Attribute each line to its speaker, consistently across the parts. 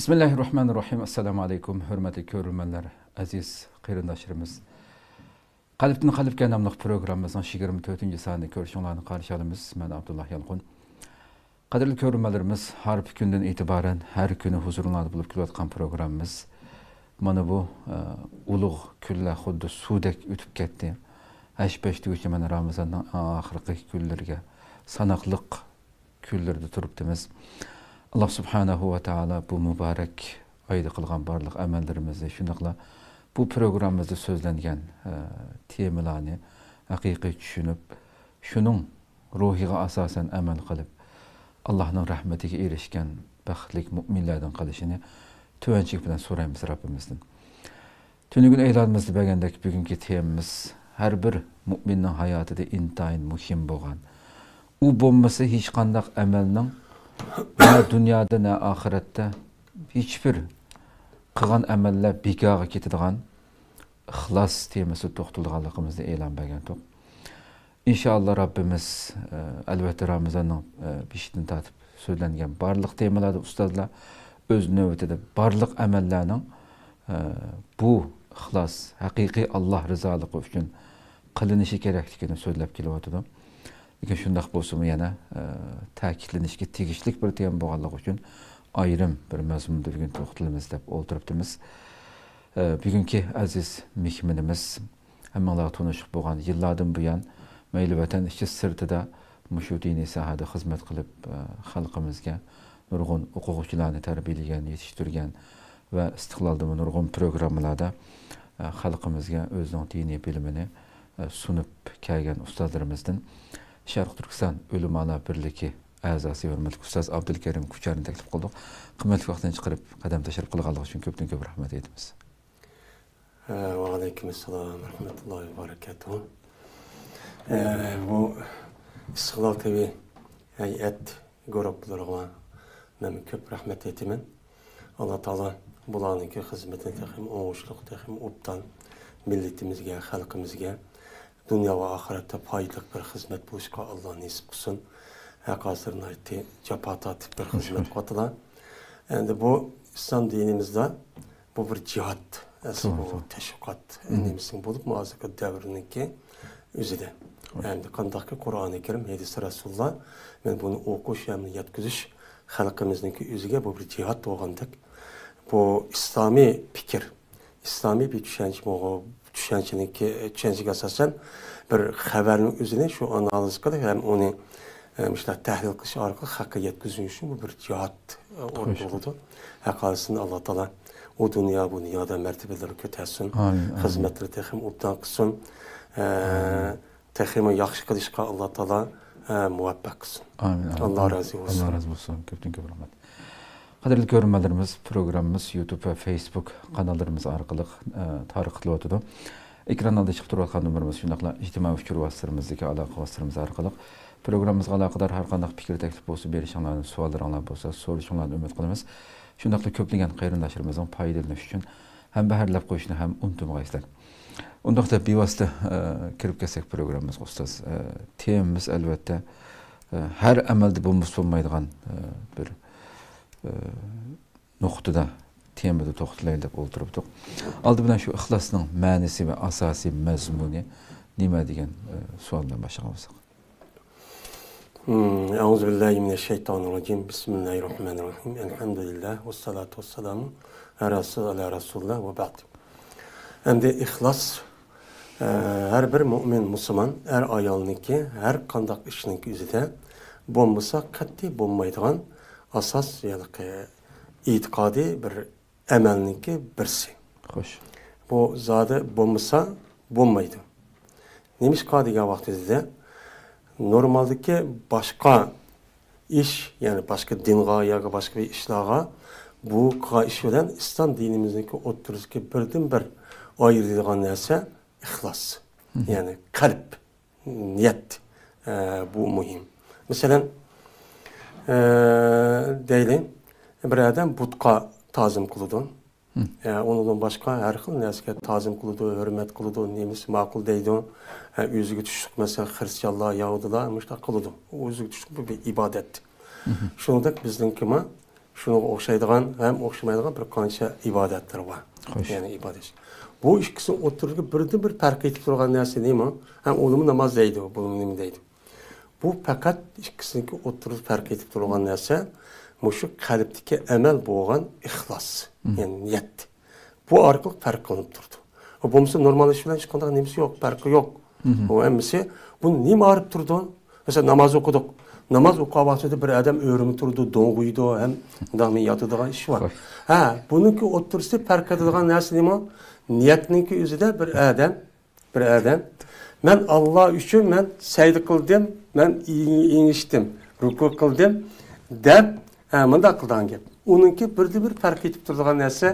Speaker 1: Bismillahirrahmanirrahim. Assalamu alaikum. Hürmetli körülmenler, aziz kıyırdaşlarımız. Kalpten Kalpke namlıq programımızın 24. saniyede görüşünlerini karşı alımız. Ben Abdullah Yalqun. Kadirli körülmelerimiz, harp günden itibaren her günü huzurunlarda bulup kilovatkan programımız. Bana bu uluğ külle xuddi sudek ütüp ketdi. 5-5 mana Ramazandan ahirki küllerge sanaqlıq küllerde turupdimiz. Allah subhanahu ve taala bu mübarek ayda kılgan barlıq əməllərimizdə şundaqla bu programımızda sözlənген temalarni haqiqiy düşünüp şunun ruhiga asasen əməl qılıb Allah'ın rahmetiga erişken baxtlik müminlerden qilishini tövənçik bilan so'raymiz Rabbimizdan. Tünügün eyladımızda bəgəndəki bugünkü temamız her bir müminin hayatida intayin muhim bo'lgan. U bo'lmasa hech qandaq amalning ne dünyada ne ahirette hiçbir qilgan amallar bekorga ketadigan ixlos temasi to'xtalganligimizni e'lon qilgan to'q. İnşallah Rabbimiz albatta Ramazanning beshidin tatib so'zlangan barliq temalarda ustozlar o'z navbatida barliq amallarning bu ixlos haqiqiy Allah rizoligi uchun qilinishi kerakligini so'zlab kelyapti. Lekin shundaq bo'lsa-mu yana ta'kidlanishga tegishli bir tema bo'lganligi uchun ayrim bir mazmunda bugun to'xtalamiz deb o'tiribmiz. Bugungi aziz mehmonimiz hammalar tanışıq bo'lgan yillardan buyon mayli vatan ichi sirtida mushu diniy sohada xizmat qilib xalqimizga nurg'un o'quvchilarni tarbiyalagan, yetishtirgan va istiqlolda nurg'un programmalarda xalqimizga o'zining diniy bilimini sunib kelgan ustozlarimizdan Sharq Turkiston Ulamolar birligi a'zosi hurmatli ustoz Abdulkarim Kucharni taklif qildik. Qimmatli vaqtdan chiqarib qadam tashrif qilganligi uchun ko'pdan ko'p rahmat aytamiz.
Speaker 2: Va alaykum assalom va rahmatullohi va barakatuh. Bu Istiqlol TV hay'at guruhlariga men ko'p rahmat aytaman. Alloh taolo bularning xizmatini ham o'ng'ishli ham o'tdan millatimizga, xalqimizga dünya ve ahirette faydalı bir hizmet buluşka Allah nasip kılsın. Hakikaten ayeti capatat bir hizmet katılan. Yani bu İslam dinimizde bu bir cihat, bu teşvikat nemizin bulup muazzaka devrindeki üzere. Yani kandaki Kur'an-ı Kerim, hadis-i Resulullah, ben bunu okuş, yani yetkizиш halkımızdaki üzere bu bir cihat doğandık. Bu İslami fikir, İslami bir düşüncenin asasen bir haberin üzerine şu analiz kılıp hem onu işte tahlil kılışı arka hakikat gözünüşün bu bir cihat oldu. Hakikatinde Allah Teala o dünya bu dünyada mertebeleri kötüsün, hizmetleri tehim uptan kılsın, tehimi yaxşı kılışka Allah Teala muvaffak kılsın. Allah razı olsun.
Speaker 1: Allah razı olsun. Köpten köp rahmet. Kadirli görünmelerimiz, programımız YouTube ve Facebook kanallarımız arkalık tarıqlı otudu. Ekranlarda çıkıp durarken numarımız şundaqla ictimai fikir vasıtlarımızdaki alaka vasıtlarımız arkalık. Programımızga alakadar har qandaq fikir teklif bolsa, berişinlarni, suallarınlar bolsa, soruşunlarni ümit qilamiz. Şundaqla köplеген qayrindaşlarımızın faydalanışı üçün hem baharlap qo'yishni ham unutmayızlar. Undaqda bevosita kirib kelsak programımız ustoz. Temamiz albatta har amalda bo'lmaydigan bir nuqtada temada to'xtalaylik deb o'tiribdik. Aldı bilan shu ixlosning ma'nosi va asosiy mazmuni nima degan savoldan boshlaymiz.
Speaker 2: Euzubillahimineşşeytanirracim. Bismillahirrahmanirrahim. Elhamdülillah ve salatu vesselamu ala Resulullah ve ba'd. Hem de ihlas her bir mümin Müslüman her ayalniki her qandaq işninki üzerinde bo'lmasa qat'iy bo'lmaydigan asas yani itiqadi bir amalniki birisi.
Speaker 1: Xo'sh.
Speaker 2: Bu zade bo'lmasa bo'lmaydi. Nemişqa degan vaqtida normaldeki başka iş yani başka dinga yoki başka bir ishlarga bu ish bilan İslam dinimizdeki o'ttirishga birdan bir ayıradigan narsa ixlos. Yani kalp, niyet bu muhim. Mesela deylim bir adam butqa tazim qılıdı. Ondan başka her xil narsaga tazim qılıdı, hürmet qılıdı, nemisi ma'qul deydi. Özüge tushlik mesela Hristiyanlar, Yahudilar müştaq qılıdı. Özüge tushlik bir ibadet. Şundaq bizninkima Şuna o'xshaydigan ham o'xshamaydigan bir qancha ibodatlar bor. Ya'ni ibodat. Bu ikkisi o'tirib birdan-bir farq etib turgan narsa nima? Ham o'limi namoz deydi, bu nima deydi? Bu faqat ikkisiniki o'tirib farq etib turgan narsa mushu qalbdagi amal bo'lgan ixlos, ya'ni niyat. Bu orqali farq qilinib turdi. O bo'lmasa normal ish bilan hech qanday nimasi yo'q, farqi yo'q. O hamisi bu nima olib turdi? Mesela namoz o'qidik. Namoz o'qigan vaqtida bir odam o'rimi turdi, do'ng'iydi, ham undaqmi yotadigan ish bor. Ha, buniki o'tirsa farq etadigan narsa nima? Niyatniki o'zida bir odam men Alloh uchun men sajda qildim, men ingishdim, ruku qildim deb bunda qilgan gap. Uningki birda-bir farq etib turadigan narsa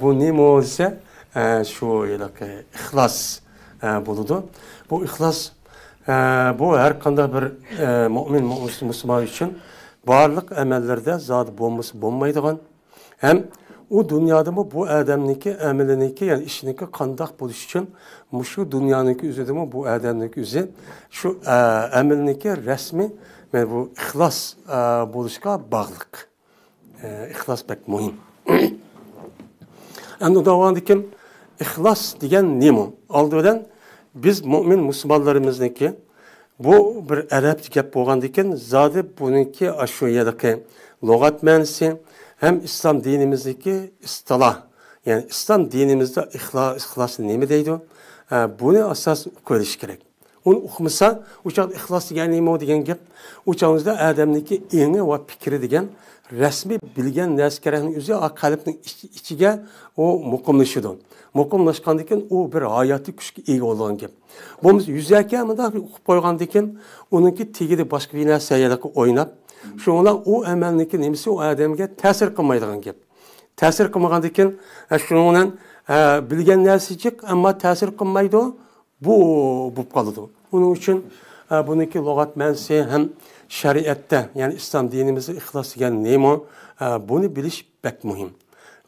Speaker 2: bu nima bo'lsa, shu ixlos bo'ladi. Bu ixlos bu her qanday bir mu'min musulmon uchun barliq amallarda zot bo'lmaydigan ham u dunyoda bu odamniki amaliniki ya'ni ishniki qandoq bo'lish uchun shu dunyoniki o'zida bu odamniki o'zi shu amalniki rasmiy mana bu ixlos bo'lishga bog'liq. Ixlos pek muhim. Endi davomdagi ixlos degan nima? Oldidan biz mu'min musulmonlarimizniki bu bir arabcha gap bo'lgandan zodi buniki shu yerdagi lug'at ma'nosi hem İslam dinimizdeki istilah, yani İslam dinimizde ihlas neymi deydi? Bunu asas ko'rish kerak. Onu okumasa, uçak ihlas degan neymi degan gap, uçağımızda adamniki eni ve fikri degan resmi bilgen neskerenin üzeri kalbinin içige o muqimlaşıdı. Muqimlaşkandikin o bir hayatı küçük iyi olan gap. Bunun yüzeyke ama da okup koygandikin onunki tigidi başka bir neseyedeki oynap şunlar o emelniki nemisi o adamga ta'sir qilmaydigan gap. Ta'sir qilmagandan shundan bilgan narsachik ammo ta'sir qilmaydi bu bo'lib qoladi. Uning uchun buniki lug'at ma'nosi ham shariatda, ya'ni islom dinimizda ixlos degan nima, buni bilish bek muhim.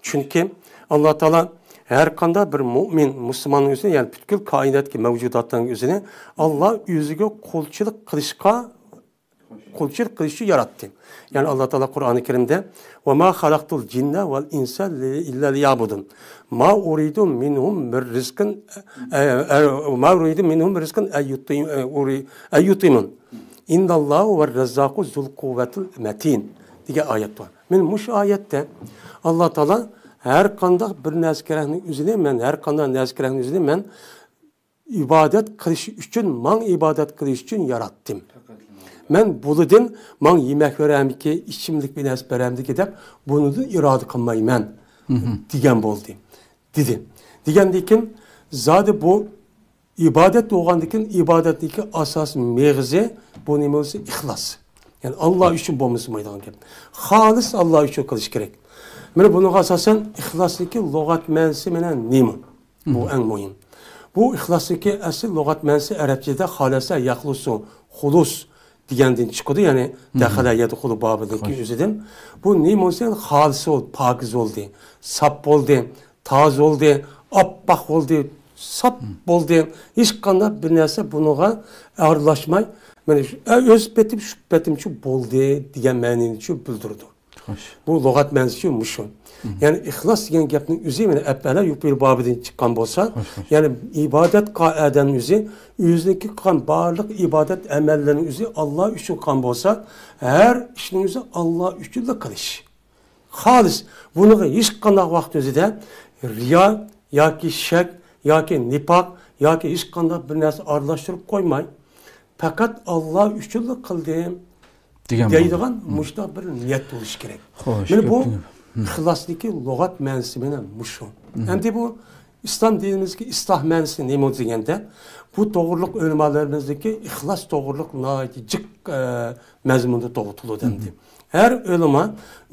Speaker 2: Chunki Alloh taolo har qanday bir mu'min musulmonning o'zini, ya'ni butkul koinotdagi mavjudotlarning o'zini Alloh o'ziga qo'lchilik qilishga kulçılık kılışı yarattı. Yani Allah Teala Kur'an-ı Kerim'de وَمَا خَلَقْتُ الْجِنَّ وَالْاِنْسَ اِلَّا لِيَعْبُدُونَ مَا اُرِيدُ مِنْهُمْ رِزْقًا اَيُّطِيمٌ اِنَّ اللّٰهُ وَالرَّزَّاقُ ذُو الْقُوَّةِ الْمَتِينَ diye ayet var. Bu ayette Allah Teala her kandak bir nezkerehnin üzerine ben her kandak nezkerehnin üzerine ben ibadet kılışı için, man ibadet kılışı için yarattım. Men buludun, man yemek verem ki, içimlik bir nes verem ki de bunu da irade kılmayım diyen boldu. Dedi. Diyen dikin, zaten bu ibadet doğan dikin, ibadetteki asas mevzi, bu ne olsa ihlas. Yani Allah için bulması mıydı ki? Halis Allah için kılış gerek. Mene bunun asasen ihlasdaki lügat mensi menen neymi? Bu en mühim. Bu ihlasdaki asıl lügat mensi Arapçada halasa yaklusu, hulus diyendin çıkıyordu. Yani dakhala yedhulu babındaki üzüdüm. Bu neymi olsa halis oldu, pakiz oldu, sap oldu, taz oldu, appaq oldu, sap oldu. Hiç kanda bir neyse bunuğa ağırlaşmay. Öz betim şu betim şu boldu diyen ma'nini şu bildirdi. Bu lügat ma'nosi şu muşun. Yani ihlas degan gapning o'zi mana avvalo yuqori bobidan chiqqan bo'lsa, yani ibodat qoidaning o'zi, o'ziniki qilgan barliq ibodat amallarining o'zi Alloh uchun qilgan bo'lsa, har ishning o'zi Alloh uchun qilish. Xolis buni hech qanday vaqt o'zida riyo yoki shak yoki nifoq yoki hech qanday bir narsa aralashtirib qo'ymay, faqat Alloh uchun qildim deydigan mushta bir niyat bo'lishi kerak. Mana bu ihlasdaki lügat ma'nosi bilan mushu. Endi bu İslam dinimizdeki islah ma'nosi nima deganda, bu to'g'riliq ulamolarimizdagi ihlas to'g'riliq jiq mazmunda to'g'ritiladi endi. Her ulamo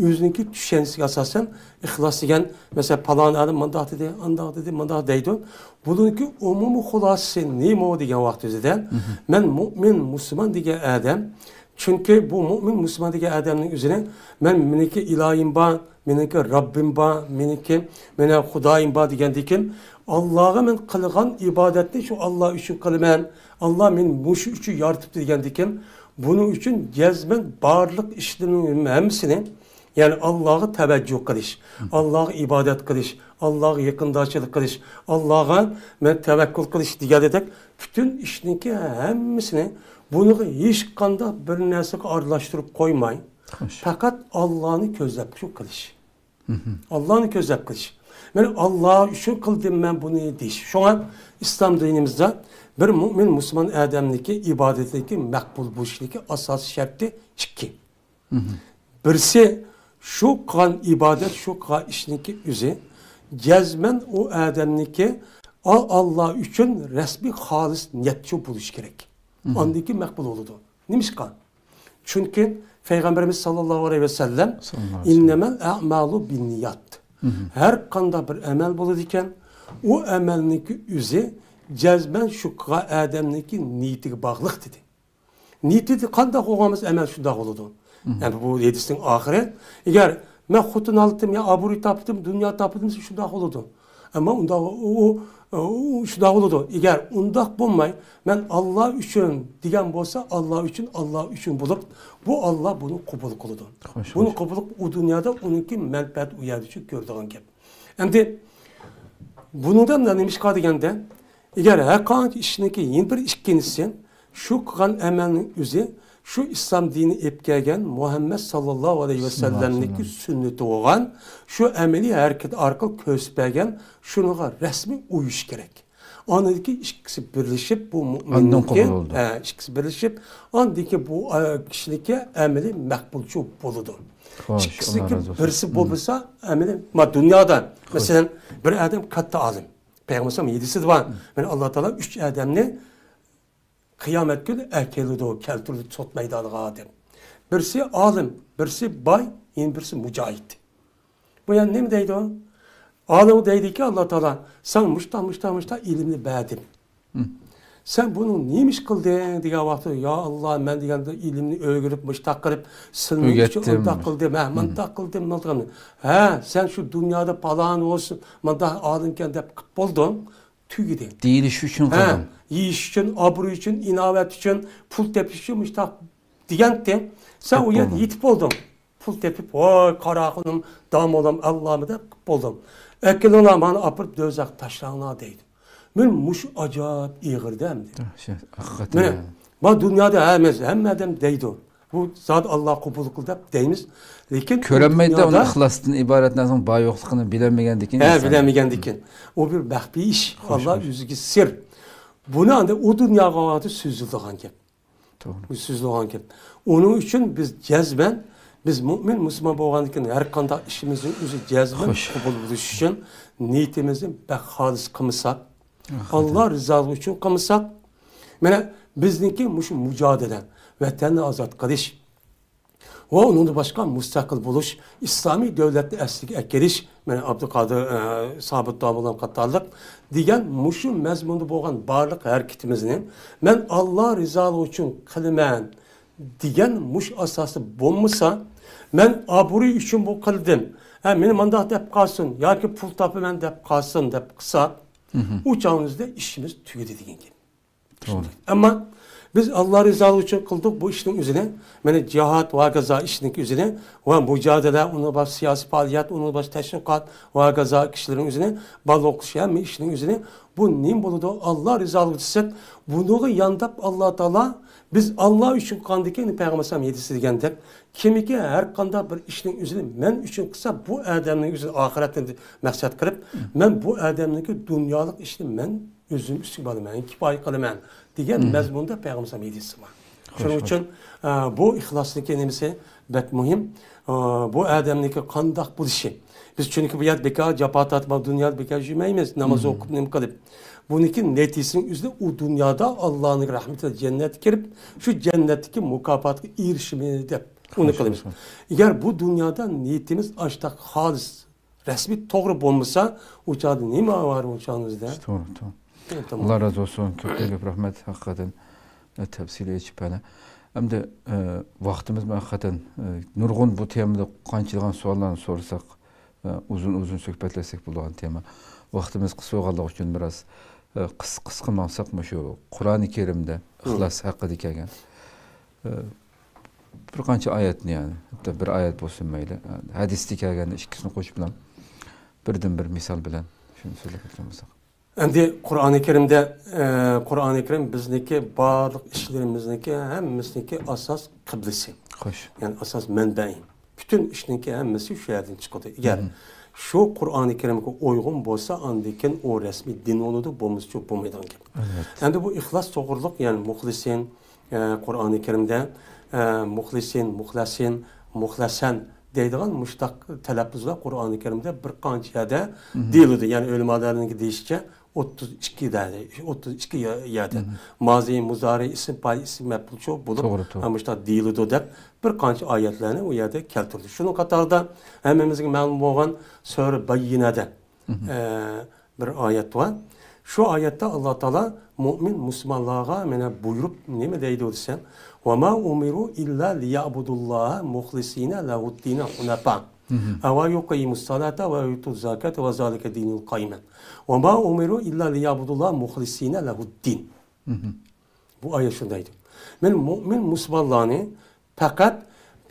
Speaker 2: o'ziniki tushunchasiga asosan ihlas degan, mesela palon adam mundaq dedi, andaq dedi, mundaq deydi. Buniki umumiy xulosasi nima degan vaqt o'zida men mu'min musulmon degan odam, çünkü bu mümin Müslüman degen adamın üzerine men meniki ilahim ba, meniki Rabbim ba, meniki mene Hudayim ba degen dikin Allah'a men kılgan ibadetni şu Allah üçün kılman, Allah men muşu üçün yaratıp degen dikin bunun üçün cezmen barlık işlerinin hemsini Yani Allah'a teveccüh qilish, Allah'a ibadet qilish, Allah'a yakındaşılık qilish, Allah'a men tevekkül qilish deganidek bütün işninki hammasini bunu hech qanday bir narsaga aralashtirib qo'ymay, faqat Allah'ni ko'zlab shu qilish. Allah'ni ko'zlab qilish. Men Allah uchun qildim men buni deyish. Shunga islom dinimizda bir mo'min musulmon odamniki ibodatligi maqbul bo'lishligi asosiy sharti ikki. Birisi şu qilgan ibodat, şu qilgan ishniki o'zi jazman u odamniki Allah uchun rasmiy xolis niyatchi bo'lishi kerak. Ondaki maqbul bo'ladi. Nimishqa? Chunki Peygamberimiz sallallahu aleyhi ve sellem innemel a'malu binniyat. Her qanday bir amel bo'ladi ekan, o amelniki o'zi jazman şu qilgan odamniki niyatiga bog'liq dedi. Niyati qanday qilganmiz amel shunday bo'ladi. Yani bu hadisning oxiri, agar men xotin oldim, ya obro'y topdim, dunyo topdim, shunday bo'ladi. Ama unda o shunday bo'ladi. Agar undaq bo'lmay, men Allah uchun degan bo'lsa, Allah uchun bo'lib, bu Allah buni qabul qiladi. Buni qabul u dunyoda uniki manfaat u yerda uchun ko'rdigan gap. Endi bundan nima ish qilganda, agar haqiqat ishniki yin bir ikkinchisi shu qilgan amalning o'zi şu İslam dini epkegen Muhammed sallallahu aleyhi ve sellem'deki sünneti olan şu emeli hareket arkalı köspegen şuna resmi uyuş gerek. Andaki ikisi birleşip bu müminlikte ikisi birleşip andaki bu kişilikte emeli makbulcu buludu. İkisi birisi bulursa emeli ma dünyada mesela bir adam katta alim. Peygamber yedisi de var. Yani Allah Teala 3 adamni kıyamet günü erkelidi o, keltirdi sot meydanıga deb. Birisi alim, birisi bay, yine birisi mücahit. Bu yani ne mi deydi o? Alim deydi ki Allah Teala, sen muşta ilimni beğendim. Sen bunu neymiş kıldın diye vakti, ya Allah ben digende ilimni öğürüp, muşta kırıp, sılmış için takıldım, ben takıldım, ne oldu? He, sen şu dünyada palan olsun, ben daha alimken de buldun, tüyüdü.
Speaker 1: Değil iş için kıldım.
Speaker 2: Yiyiş için, abru için, inavet için, pul tepiş için muşta digende, sen o yer yitip oldun. Pul tepip, oy karakınım, dam olam, Allah'ımı da buldum. Ekel ona bana apırt dözak taşlarına değdi. Men muş acayip iğirdem dedi.
Speaker 1: Hakikaten.
Speaker 2: Ben dünyada hem adam deydi. Bu zat Allah kabul kıldı deyimiz. Lekin
Speaker 1: körönmeydi onun ihlasından ibaret nazım bağ yokluğunu bilemegendikin.
Speaker 2: Bilemegendikin. O bir bahbi iş. Allah yüzüki sir. Bunu anda o dünyaya adı süzüldüğün gep.
Speaker 1: Doğru.
Speaker 2: Süzüldüğün gep. Onun için biz cezben, biz mümin, Müslüman boğandikin her kanda işimizin özü cezben kabul buluş için niyetimizi bek halis kımısak, Allah rızalığı için kımısak, mene bizdeki mücadele, vatanı azat kılış, ve onun başka müstakil buluş, İslami devletli eslik ekeliş, mene Abdülkadir sabit dağılan katarlık, diyen muşu mezmunu boğan barlık hareketimizin, men Allah rızalığı için kılmen, diyen muş asası bulmuşsa, men aburu için bu kıldım. Benim mandat dep kalsın, ya ki pul tapı ben dep kalsın dep kısa, uçağınızda işimiz tüyedi deyin gibi. Ama biz Allah rızalığı için kıldık bu işin üzerine, yani cihat ve gaza işinin üzerine, ve mücadele, onu baş siyasi faaliyet, onu baş teşvikat ve gaza kişilerin üzerine, bal okuşayan bir işinin üzerine, bu neyim buludu? Allah rızalığı için, bunu yandap Allah Teala, biz Allah için kandikini Peygamber Sallam yedisi degendek, kimi ki her kanda bir işinin üzerine, men için kısa bu adamın üzerine ahiretten maksat kırıp, men bu adamın ki dünyalık işini men özüm üstü balı, men kifayı kılım diyen mezmunda Peygamber Sallam yedisi var. Şunun için bu ihlaslık kelimesi bek mühim, bu adamın ki kandak bu işi. Biz çünkü bu yad beka, capat atma, dünyada beka jümeyimiz, namazı okup nem kılıp. Bunun netisinin üzerinde o dünyada Allah'ın rahmetiyle cennet girip şu cennetteki mukafatı erişimini de onu kılıyoruz. Eğer bu dünyada niyetimiz açtak halis resmi doğru bulmuşsa uçağda ne var uçağınızda?
Speaker 1: Doğru. Tamam. Allah razı olsun. Köpek rahmet hakikaten tefsili geçip bana. Hem de vaktimiz hakikaten nurgun bu temada kançılgan suallarını sorsak uzun söhbetlesek bulduğun tema. Vaktimiz kısa olmak için biraz qısqa maqsad mı şu Kur'an-ı Kerim'de ihlas hakkı dikegen bir qancha ayetni yani hatta bir ayet olsun mayli. Hadisde kelgende ikkisini qo'shib bilan birdan-bir misol bilan shuni so'zlab o'tamiz.
Speaker 2: Endi Qur'oni Karimda Qur'oni Karim bizniki barliq ishlarimizniki hammasizniki asos qiblasi.
Speaker 1: Xo'sh.
Speaker 2: Ya'ni asos manbai. Bütün ishniki hammasi shu yerdan chiqadi. Agar shu Qur'oni Karimga uyg'un bo'lsa, andikin o rasmiy din bo'ladi, bo'lmasa bo'lmaydi gap. Endi bu ixlos to'g'riliq, ya'ni muxlisin Qur'oni Karimda muxlisin, muxlasin, muxlasan deydigan mushtaq talaffuzlar Qur'oni Karimda bir qancha yerda deyiladi. Ya'ni ulamolarning deyishicha 32 yerda mazi, muzari, ism, fa'il, ism, maf'ul shu bo'lib mushtaq deyiladi deb bir qancha oyatlarni u yerda keltirdi. Shuning qatorida hammamizga ma'lum bo'lgan sura Bayyinada bir oyat bor. Shu oyatda Alloh taolo mu'min musulmonlarga mana buyurib nima deydi desa: "Va ma umiru illa liya'budullaha mukhlisina lahu-d-din hunafa." Wa yuqimus salata wa yutuz zakata wa zalika dinul qayyim. Wa ma umiru illa liya'budullaha mukhlisina lahu-d-din. Bu ayet şundaydı. Men mu'min musulmonlarni faqat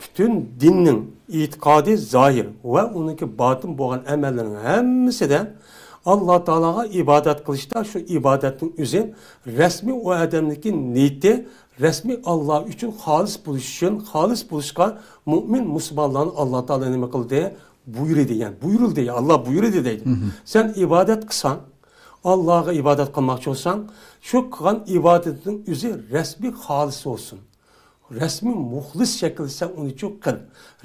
Speaker 2: bütün dinning itiqodi zahir ve onunki batın bo'lgan amallarning hammasida Allah Teala'ga ibadet kılışta şu ibadetin üzerine resmi o adamdaki niyeti resmi Allah için halis buluşka mümin Müslümanların Allah Teala ne kıldı buyurdu yani buyuruldu ya Allah buyurdu dedi. Sen ibadet kısan Allah'a ibadet kılmak olsan şu kılan ibadetin üzerine resmi halis olsun. Resmi muhlis şekilde sen onu çok kıl.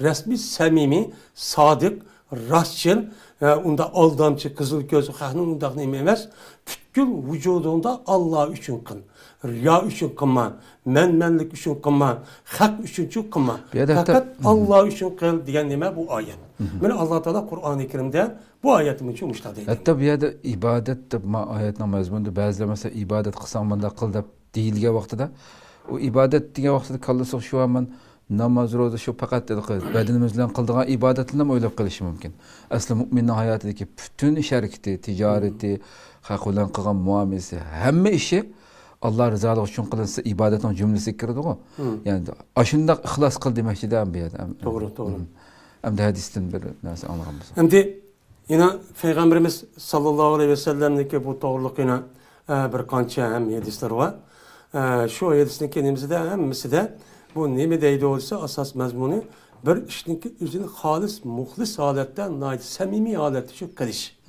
Speaker 2: Resmi samimi, sadık, rastçıl, onda aldamçı, kızıl gözü, hahnın undaq neyme emas. Bütün vücudunda Allah üçün kıl. Riya üçün kılma, menlik üçün kılma, hak üçün kılma. Fakat Allah üçün kıl diyen neyme bu ayet. Yani Allah Teala Kur'an-ı Kerim'de bu ayetim için müştahid edildi.
Speaker 1: Hatta bir yerde ibadet de ayetinin mazmununda bazıları mesela ibadet kılsam bunda kıl da deyilgen vaxtıda o ibadet diye vaxtıda kalırsak şu an namaz roza şu fakat dedik bedenimizden kıldığın ibadetlerini mi öyle kılışı mümkün? Aslında müminin hayatındaki bütün iş hareketi, ticareti, hak olan kılgan muamelesi, hemme işi Allah rızalığı için kılınsa ibadetin cümlesi kirdi o. Yani aşında ihlas kıl demekçi de bir yerde.
Speaker 2: Doğru.
Speaker 1: Hem de hadisten bir nasıl anlamamız.
Speaker 2: Hem de yine Peygamberimiz sallallahu aleyhi ve sellem'deki bu doğruluk yine bir kança hem hadisler var. Şu hadisini kendimizde hemmisi de bu nemi deydi olsa asas mezmunu bir işinki üzerine halis, muhlis haletten nait, samimi halette şu kılış.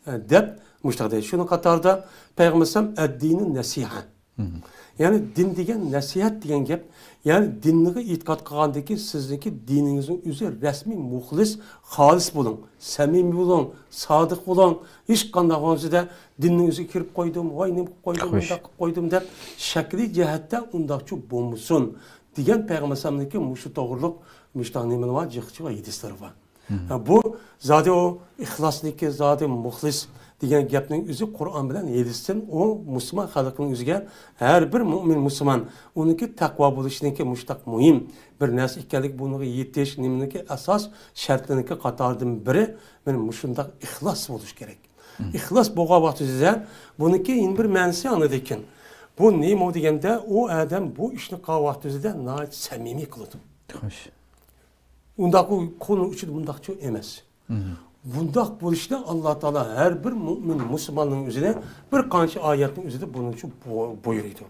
Speaker 2: Dep müştahide. Şunun katarda Peygamberim eddinin nasiha. Yani din degen nasihat degen gap. Yani dinliği itikat kılgandaki sizdeki dininizin üzeri resmi muhlis, halis bulun, samimi bulun, sadık bulun. Hiç kandağınızda dininizi kirip koydum, vay ne koydum dep şekli cihette undakçı bulmuşsun. Diyen Peygamberim'deki muşu doğruluk müştahnimin var, cıkçı ve yedisleri var. Bu zaten o ihlasniki, zaten muhlis diyen gapning üzü Kur'an bilen yedistin o Müslüman halkının üzüge her bir mümin Müslüman onunki takva buluşununki muştak mühim bir nas ikkelik bunu yetiş niminiki asas şartlarınki qatardan biri benim muşundak ihlas buluş gerek. İhlas boğa vakti size bununki in bir mənsi anladıkken bu neyim o degende o adam bu işini qavaqti size nait samimi kılıdı. Undaq o konu için bundaqçı emas. Bundaq buluşda Allah Teala her bir mümin Müslümanın üzerine bir qancha ayetin üzerinde bunun için buyuruyordu.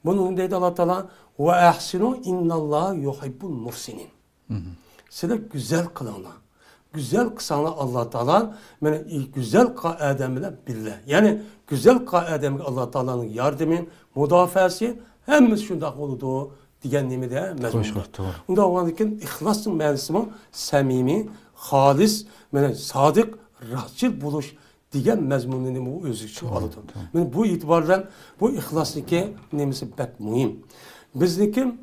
Speaker 2: Bunun deydi Allah Teala ve ahsinu innallaha yuhibbul muhsinin. Sizler güzel kılana. Güzel kısanlar Allah Teala yani güzel adamla billah. Yani güzel adamla Allah Teala'nın yardımı, müdafası hemiz şundaq oldu diyen nemi de mezmundur. Onda olanken ihlasın mevzisi samimi, halis, yani sadık, rahatçıl buluş diyen mezmununu bu özgürlüğü alıdı. Yani bu itibardan bu ihlasniki nemisi pek mühim. Bizdeki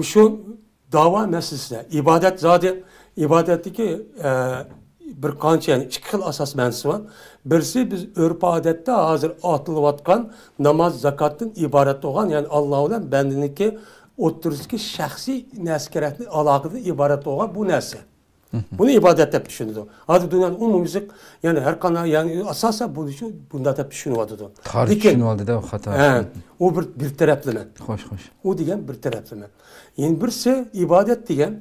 Speaker 2: şu dava meselesi, ibadet zaten ibadetteki bir qancha yani iki xil asas ma'nosi var. Birisi biz örf adette hazır atılıvatkan namaz, zakatdan ibaret olan yani Allah bilan bandiniki o'ttirishdagi shaxsiy naskeratli aloqada iborat bo'lgan bu narsa. Buni ibodat deb tushunadi. Hozir dunyoda umumyuzlik yani har qanday yani asosan bo'lishi bunda deb tushunyapti.
Speaker 1: Qarshi tushunyapti-da xato.
Speaker 2: O bir taraflama.
Speaker 1: Xo'sh.
Speaker 2: O degan bir taraflama. Endi birisi ibodat degan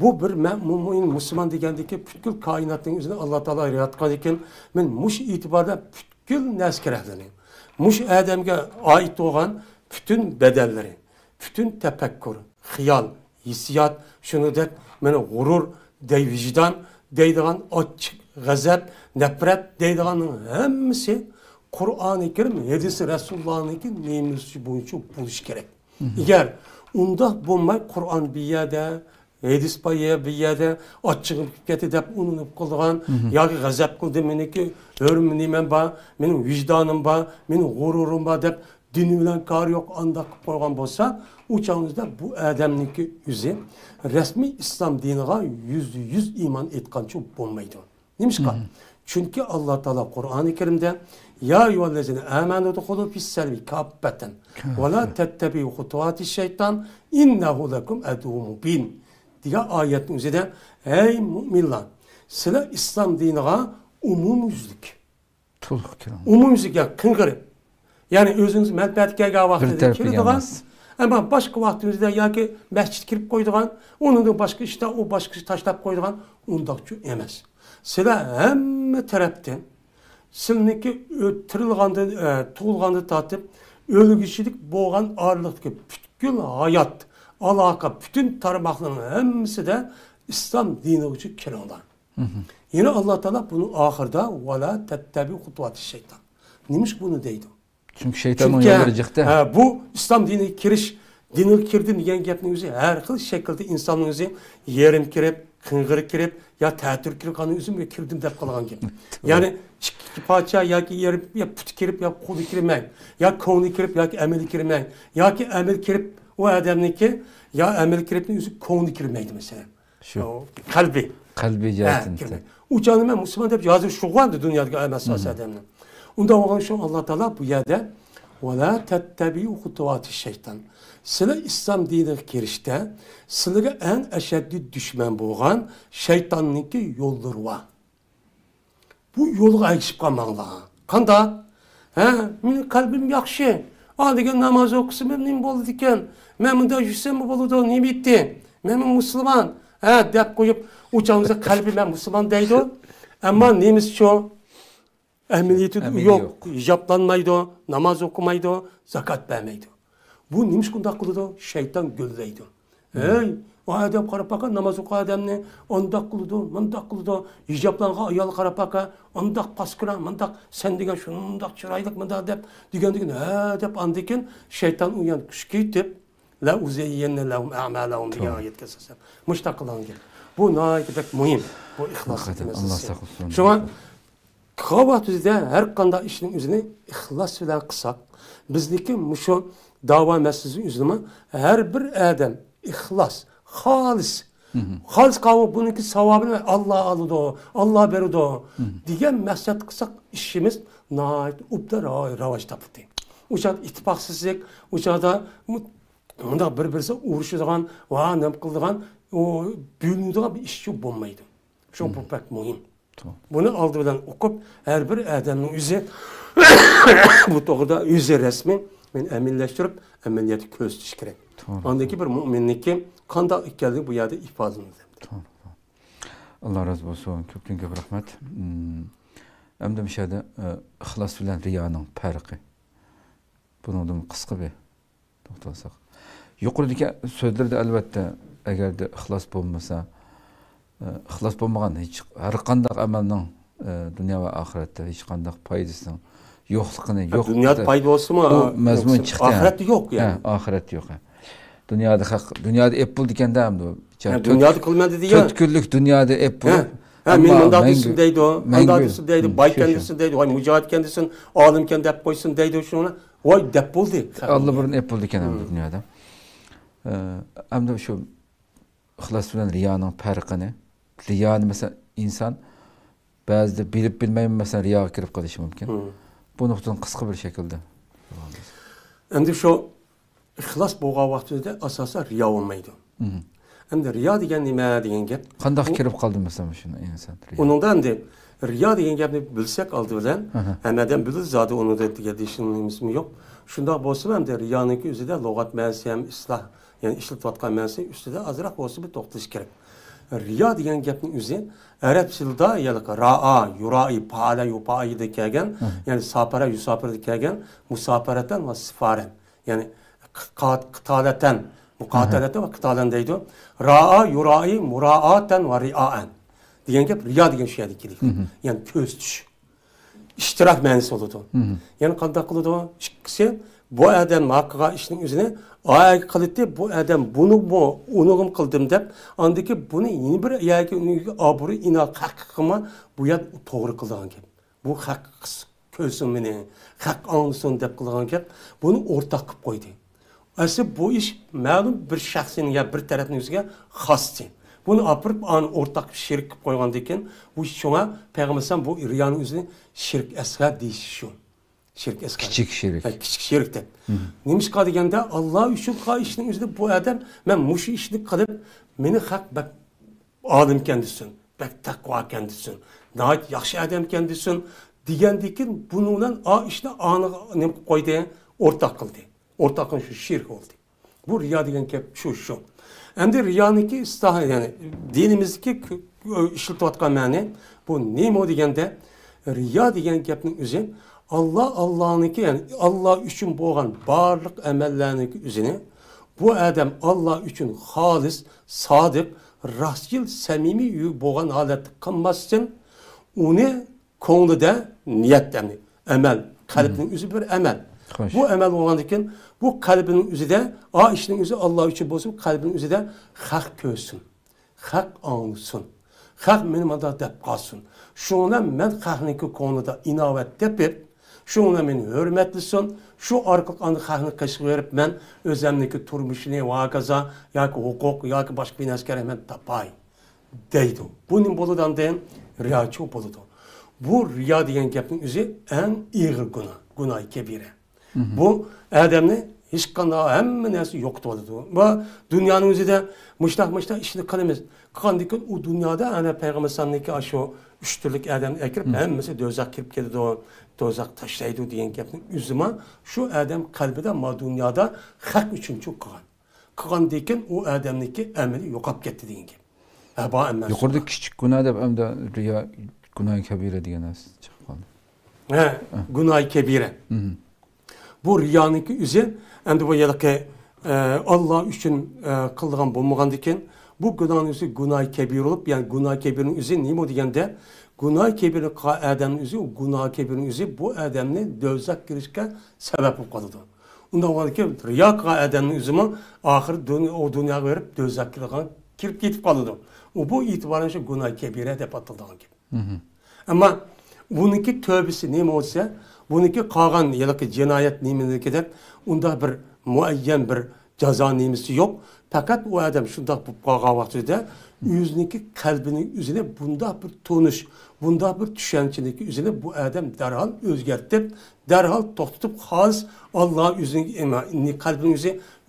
Speaker 2: Bu bir mümin Müslüman degandeki bütün kainatın üzerine Allah Teala yaratgan ekan. Men muş itibarda bütün neskerahlarni, muş Adem'e ait olan bütün bedelleri, bütün tefekkür, xiyal, hissiyat, şunu dep, meni gurur, dey vicdan, deydigan açık, gazap, nefret deydiganın hemmisi Kur'an-ı Kerim, hadisi Resulullah'ın nemisi boyunca buluş gerek. Eğer unda bulmay Kur'an bir yerde, hadis bir yerde açık keti dep ununup kıldıgan, ya ki gazap kıldı meniki, hörüm men ba, benim vicdanım ba, benim gururum ba dep dini bilen kar yok anda koygan bolsa, uçağınızda bu adamniki yüzü resmi İslam dinine %100 iman etkançı bulmaydı. Neymiş ki? Çünkü Allah Teala Kur'an-ı Kerim'de ya eyyühellezine amenu dukhulu fis-selvi kabbeten ve la tettebi'u hutuvati şeytan innehu lekum aduwwun mubin diye ayetin üzerinde ey müminler sizler İslam dinine umumüzlük. Umumüzlük ya kıngırı. Yani özünüz menfaatke vaxtida kirdigan ama başka vaktimizde ya ki mescid kirip koyduğun, onun da başka işte o başka taşlap koyduğun ondakçı emas. Sizler hem taraftan sizniki ötürülgandı, tuğulgandı tatıp ölgüçülük boğan ağırlıktaki bütün hayat, alaka, bütün tarmakların hepsi de İslam dini için kiranlar. Yine Allah Teala bunu ahırda وَلَا تَتَّبِي خُطُوَاتِ şeytan. Neymiş bunu deydi?
Speaker 1: Çünkü şeytan onu yollayacak
Speaker 2: bu İslam dini kiriş, dini kirdim diyen gapning o'zi her xil şekilde insanın o'zi yerim kirip, kıngırı kirip, ya ta'tir kirip kanı o'zim kirdim deb qolgan gap. Yani pacha yoki yerim ya put kirip ya qo'li kirmang, ya ko'ngli kirip yoki amali kirmang, yoki amal kirip o adamniki ya amal kiripning o'zi ko'ngli kirmaydi mesela. Şu kalbi
Speaker 1: jihatdan.
Speaker 2: U canım men Müslüman deb yozib shug'ullanadi dunyoga emas adamni. Unda olgan şu Allah Teala bu yerda وَلَا تَتَّبِيُوا خُطُوَاتِ şeytan. Sizler İslam dinine girişte sizlere en eşeddi düşman boğan şeytanınki yolları var. Bu yolu ayışıp kalmağlar. Kanda? Benim kalbim yakşı. Adigen namaz okusun memnun boldu diken. Memnun da yüksem mi boldu ne bitti? Memnun Müslüman. Dep koyup uçağımıza kalbime Müslüman deydi. Ama neymiş şu? Emniyeti yok. Hicaplanmaydı, namaz okumaydı, zakat vermeydi. Bu neymiş kunda kılıdı? Şeytan gölleydi. O adam karap baka namaz oku adamını ondak kılıdı, mandak kılıdı. Hicaplanğa ayal karap baka ondak paskıra, mandak sen degen şunu mandak çıraylık mandak dep degen dep andikin şeytan uyan küşkeytip la uzeyyenne lahum a'malahum diye ayet kesesem. Müştakılan gel. Bu nayet pek mühim. Bu ihlas meselesi. Şu an Kavat bizde her kanda işin üzerine ihlas bilen kısak. Bizdeki şu dava meselesi üzerine her bir adam ihlas, halis. Halis kavga bununki savabını Allah alıdı, Allah berdi diye mesele kısak işimiz nait upda ravaş tapıttı. Uçak ittifaqsızlık, uçakta onda bir-birisi uğraşıdığan, nem kıldığan, o büyünüdüğün bir işçi bulmaydı. Şu bu pek mühim. Bunu aldı bilen okup her bir adamın yüzü bu doğruda yüzü resmi ben emilleştirip ameliyatı köz gerek. Andaki bir müminlik kanda geldi bu yerde ifadeniz.
Speaker 1: Allah razı olsun. Köpten köp rahmet. Hem de müşahede ihlas bilen riyanın farkı. Bunu da kısa bir to'xtalsak. Yuqoridagi so'zlarda albatta agarda ixlos bo'lmasa, ixlos bo'lmagan hech har qanday amalning dunyo va oxiratda hech qanday foydasining yo'qligini
Speaker 2: dunyoda foyda bo'lsa-mu,
Speaker 1: mazmun chiqdi.
Speaker 2: Oxiratda yo'q yani.
Speaker 1: Oxirat yo'q. Dunyoda ep bo'ldi ekanda hamda.
Speaker 2: Dunyoda qilmadi degan.
Speaker 1: 4 kunlik dunyoda ep bo'lib
Speaker 2: men bunday desin deydi, bunday desin deydi, boy kendisin deydi, voy mujohid kendisin, olim ken deb qo'ysin deydi shuni. Voy deb bo'ldi.
Speaker 1: Allah burun ep bo'ldi ekan dunyoda. Hamda shu ixlos bilan riyoning farqini, riyoni mesela inson ba'zida bilib bilmay mesela riyoga kirib qolishi mumkin. Bu nuqtadan qisqa bir shaklda.
Speaker 2: Endi shu ixlos bo'lgan vaqtida asosan riyo bo'lmaydi. Endi riyo degan nima degan gap?
Speaker 1: Qanday kirib qoldi mesela shuni inson?
Speaker 2: Uningdan endi riyo degan gapni bilsak oldi bilan, hammadan bilib zodi uni deyishimiz yo'q. Shundoq bo'lsa ham riyoniki o'zida lug'at ma'nosi ham isloh yani ishlatayotgan ma'nosi ustida azroq bo'lsa bir to'xtalish kerak. Riyo degan gapning o'zi arab tilida ya'ni ra'a, yura'i, fa'ala, yufa'ida kelgan, ya'ni safara, yusafirda kelgan, musafaratan va sifaran. Ya'ni qitalatan, muqatalatan va qitalan deydi. Ra'a, yura'i, mura'atan va ri'a'an. Degan gap riyo degan shu yerda keladi. Ya'ni ko'z tush. İştirak ma'nosi bo'ladi. Ya'ni qanday qiladi? Ikkisi bu adam haqiqa ishning o'zini ay qildi, bu adam buni bu unug'im qildim deb, andiki buni yeni bir yoki uning obro' inoq haqiqimi bu yer to'g'ri qilgan gap. Bu haq ko'rsin meni, haq anlasin deb qilgan gap, buni o'rtaq qilib qo'ydi. Asli bu ish ma'lum bir shaxsning ya bir tarafning o'ziga xosdi. Bunu apırıp ortak şirk qilib qo'ygandan keyin bu shunga payg'ambar bu riyoning o'zini shirk asgar deyish shu. Shirk asgar.
Speaker 1: Kichik shirk.
Speaker 2: Kichik shirk deb. Nimishqa deganda Alloh uchun qilgan ishning o'zida bu odam men mushu ishni qilib meni haq bak olim ekan desin, bak taqvo ekan desin, nahayat yaxshi odam ekan desin degandan keyin buni bilan ishni aniq nima qilib qo'ydi, o'rtaq qildi. O'rtaqın shu shirk bo'ldi. Bu riyo degan gap shu. Endi riyoniki istilah yani dinimizdeki işletayotgan ma'ni bu nima deganda riyo degan gapning o'zi Allah'niki yani Allah uchun bo'lgan barliq amallarniki o'zini bu adam Allah uchun xolis, sodiq, rostchil, samimiy bo'lgan holatda qilmasdan uni ko'nglida niyat yani amal, qalbning o'zi bir amal. Hoş. Bu emel olandıkken bu kalbinin üzerinde işinin üzerinde Allah için bozsun kalbinin üzerinde hak görsün. Hak anlısın. Hak benim adı dep kalsın. Şuna ben hakniki konuda inavet depip şuna beni hürmetlisin. Şu arkalık anı hakni kaşık verip ben özlemdeki turmuşunu vakaza ya ki hukuk ya ki başka bir asker hemen tapay deydi. Bunun boludan deyin riyaçı boludu. Bu riya diyen gapning o'zi en ağır günah. Günah-ı kebire. Bu adamni hech qanday hamma narsa yo'qotib oladi. Va dunyoning o'zida mushtaq ishni qilamiz. Qanday u dunyoda ana payg'ambar sallallohu shu uch turlik odamni akirib hammasi do'zax kirib keladi, do'zax tashlaydi degan gapning o'zima shu odam qalbida ma dunyoda haq uchun qilgan. Qilgandan keyin u odamniki amali yo'qolib ketdi degan gap.
Speaker 1: Yuqorida kichik gunoh deb hamda riyo gunoh kabira degan narsa chiqib qoldi.
Speaker 2: Gunoh kabira. Bu riyaniki o'zi endi bu yerda Allah uchun qilgan bo'lmagandan keyin bu gunohning o'zi gunoh kabir bo'lib, ya'ni gunoh kabirning o'zi nima deganda gunoh kabiri odamning o'zi, gunoh kabirning o'zi bu odamni do'zax kirishga sabab bo'lib qoladi. Unda o'g'alki riyo qilgan odamning o'zimi oxir o dunyoga berib do'zax kirib ketib qoladi. Bu e'tiboran shu gunoh kabira deb atalgan gap. Ammo buniki tövbesi nima bo'lsa buniki qolgan yoki jinoyat nimalarga deb unda bir muayyan bir jazo nimasi yo'q. Faqat u odam shundoq bo'lib qolgan vaqtida o'ziniki qalbining o'zini bunda bir tonish, bunda bir tushunchaning o'zini bu odam darhol o'zgartib, darhol to'xtatib xolis Alloh o'zining qalbining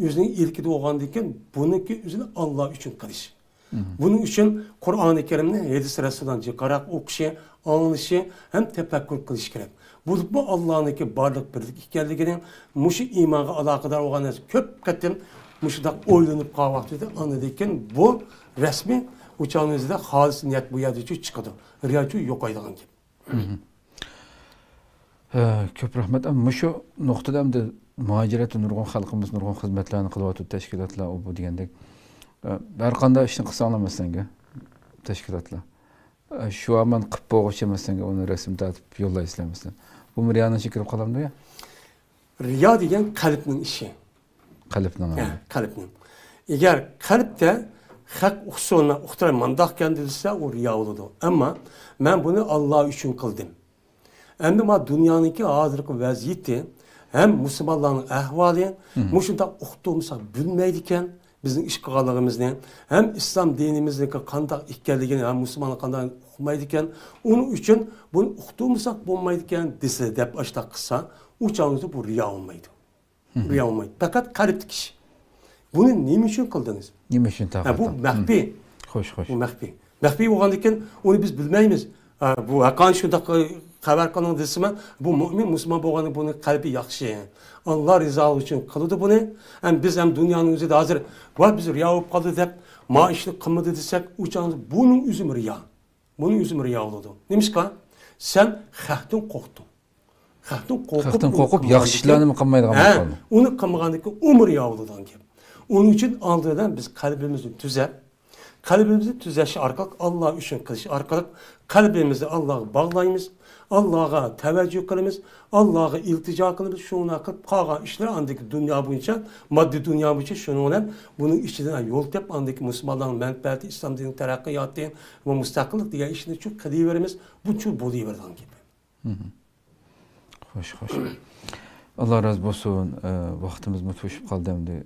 Speaker 2: o'zining ilkida bo'lgandan keyin buniki o'zini Alloh uchun qilish. Bunun için Kur'an-ı Kerim'ni hadis Resul'dan çıkarak okuşu, anlışı hem tefekkür kılış gerek. Bu Allah'ın barlık birlik hikayelerinin muşu imana alakadar olan köp katim muşuda oylanıp kahvaltıda anladıyken bu resmi uçağınızda halis niyet bu yerde çıkıyordu. Riyacı yok aydıgan gibi.
Speaker 1: Köp rahmet ama muşu noktada hem de muhaciretin nurgun halkımız nurgun hizmetlerini kılvatı teşkilatla o bu diyendek. Her qanday ishni qilsa olmasanga tashkilotlar. Shu aman qilib bo'g'ish emasanga uni rasm tatib yo'llaysizlar. Bu riyoni kirib qolamdi ya?
Speaker 2: Riyo degan qalbning ishi.
Speaker 1: Qalbning.
Speaker 2: Qalbning. Agar qalbda haq usulni uqtiray mandaq desa u riyo bo'ladi. Ammo men buni Alloh uchun qildim. Endi ma dunyoniki hozirgi vaziyati ham musulmonlarning ahvoli mushunda uqtirmasa bilmaydi ekan. Bizim iş qilganligimizni hem İslam dinimizdeki qanday ekanligini hem Müslümanlar qanday uqmaydigan, onun uchun bunu uqtirmasak bo'lmaydigan desa deb ashta qilsa, u chog'da bu riyo olmaydi. Riyo olmaydi. Faqat qalbdagi ish. Buni nima uchun qildingiz?
Speaker 1: Nima uchun taqdir?
Speaker 2: Bu maxfiy.
Speaker 1: Xo'sh.
Speaker 2: Bu maxfiy. Maxfiy bo'lgandan keyin uni biz bilmaymiz. bu haqqan shunday xabar qiling desam, bu mo'min musulmon bo'lgani buni qalbi yaxshi. Allah rizaligi uchun qiladi buni. Ham biz ham dunyoning o'zida hozir va biz riyo bo'lib qoldi deb maishni qilmadi desak, uchangiz buning o'zi riyo. Buning o'zi riyo bo'ladi. Nimishqa? Sen xalqdan qo'rqding. Xalqdan qo'rqib yaxshi ishlarni qilmaydigan bo'lding. Uni qilmagandan keyin umr riyo bo'ladigan gap. Onun için aldıdan biz kalbimizi tüzeş arkalık Allah için kılış arkalık kalbimizi Allah'a bağlayımız, Allah'a teveccüh kılımız, Allah'a iltica kılımız, şuna kılıp kalan işler andaki dünya boyunca, maddi dünya boyunca şununla bunun içinden yol tep andaki Müslümanların menfaati, İslam dininin terakkiyatı ve müstakillik diye işini çok kıdıyverimiz, bu çok buluyordan gibi.
Speaker 1: Hoş. Allah razı olsun. Vaktimiz mutuşup kaldı hem de.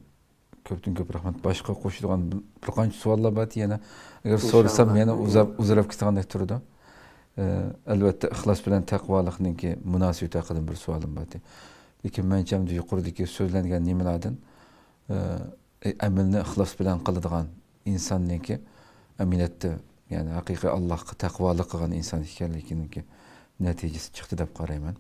Speaker 1: Köpten köp rahmat. Başka qo'shilgan bir qancha savollar bor yana. Agar so'rasam yana uzrab ketgandek turdi. Albatta ixlos bilan taqvolikningki munosabati haqida bir savolim bor. Lekin menimcha yuqoridagi so'zlangan nimalardan amalni ixlos bilan qiladigan insonningki aminatda, ya'ni haqiqiy Allohga taqvolik qilgan inson ekanligininki natijasi chiqdi deb qarayman.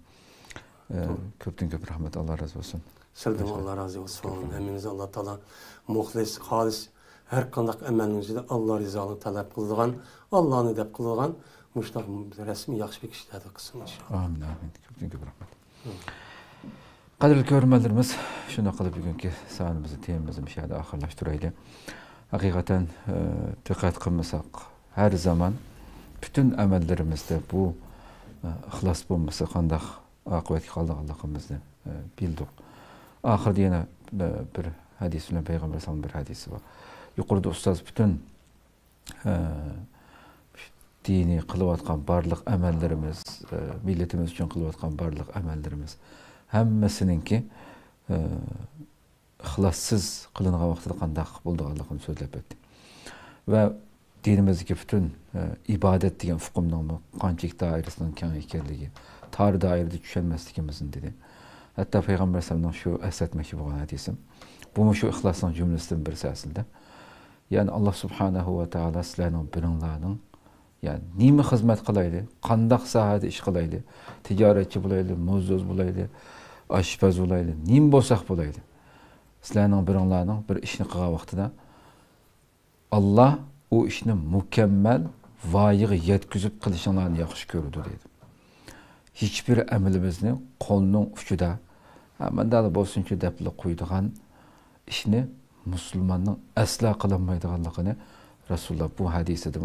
Speaker 1: Köpten köp rahmat. Allah razı olsun.
Speaker 2: Sizden Allah razı olsun. Heminiz Allah Teala muhlis, halis, her kandak emelinizde Allah rızalığını talep kıldıgan, Allah'ın edep kıldıgan, müştak resmi yaxşı bir kişilerde kılsın inşallah.
Speaker 1: Amin. Köpten köp rahmat. Qadrli ko'rganlarimiz, shunday qilib bugungi sonimizni, temamizni mishada oxirlashtirayli. Haqiqatan diqqat qilmasak, har zaman bütün amallarimizda bu ixlos bo'lmasa qanday oqibatga qoldiganligimizni bildik. Ahirda yana bir hadis bilan Payg'ambar sallallohu bir hadisi var. Yuqorida ustoz bütün dini qilayotgan barliq amallarimiz, millatimiz uchun qilayotgan barliq amallarimiz hammasininki ixlossiz qilingan vaqtida qanday bo'lganligini so'zlab o'tdi. Va dinimizdagi bütün ibodat degan hukmning qanchalik doirasining keng ekanligi, tar doirada tushunmasligimizni dedi. Hatta Peygamber sallallahu şu esletmekçi bu hadisim. Bu şu ihlasın cümlesinden birisi aslında. Yani Allah subhanahu ve taala sizlerinin birinlarının yani nime hizmet kılaydı, qandaq sahada iş kılaydı, ticaretçi bulaydı, muzdoz bulaydı, aşpaz bulaydı, nime bolsaq bulaydı. Sizlerinin birinlarının bir işini qılgan vaqtida Allah o işini mükemmel vayiga yetkizib qilishinglarni yaxshi ko'rdi dedi. Hiçbir emelimizni qo'lning uchida mandala bo'lsinchi deb qo'ydigan ishni musulmonning asla qilolmaydiganligini Rasululloh bu hadisida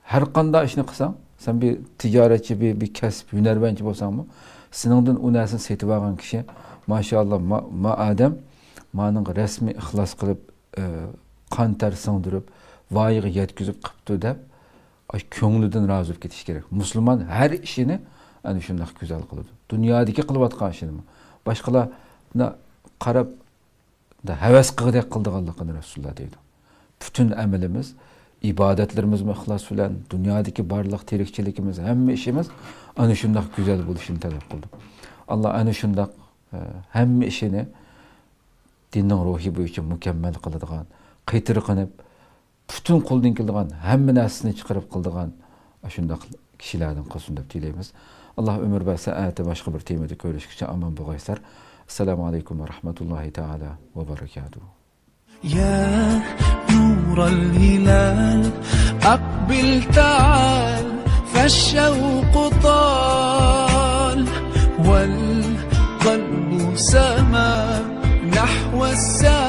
Speaker 1: har qanday ishni qilsang, sen bir tijoratchi, bir kasb, hunarvanchi bo'lsangmi, seningdan u narsani setib olgan kishi maşallah ma adam maning rasmiy ixlos qilib qon ter singdirib voyiga yetkizib qilibdi deb ko'nglidan rozi bo'lib ketish kerak. Musulmon har ishini ana shunday go'zal qiladi. Dunyodagi qilayotgan ishini boshqalarga qarab da havas qilgandek qildiganligini Rasululloh deydi. Bütün amalimiz, ibodatlarimiz ixlos bilan dunyodagi barliq tirikchiligimiz, hamma ishimiz ana shunday go'zal bo'lishini talab qildi. Alloh ana shunday hamma ishini dinning ruhi bo'yicha mukammal qiladigan, qaytirib bütün qo'ldan keladigan hamma narsani chiqarib qiladigan shunday kishilardan qilsin deb tilaymiz. Allah ömür ve saati başka bir temada görüşkice aman buğaysar. Esselamu aleyküm ve rahmetullahi teala ve berekatuhu.
Speaker 3: Ya nural hilal akbil ta'al فالشوق طال والقلب سما نحو الساعة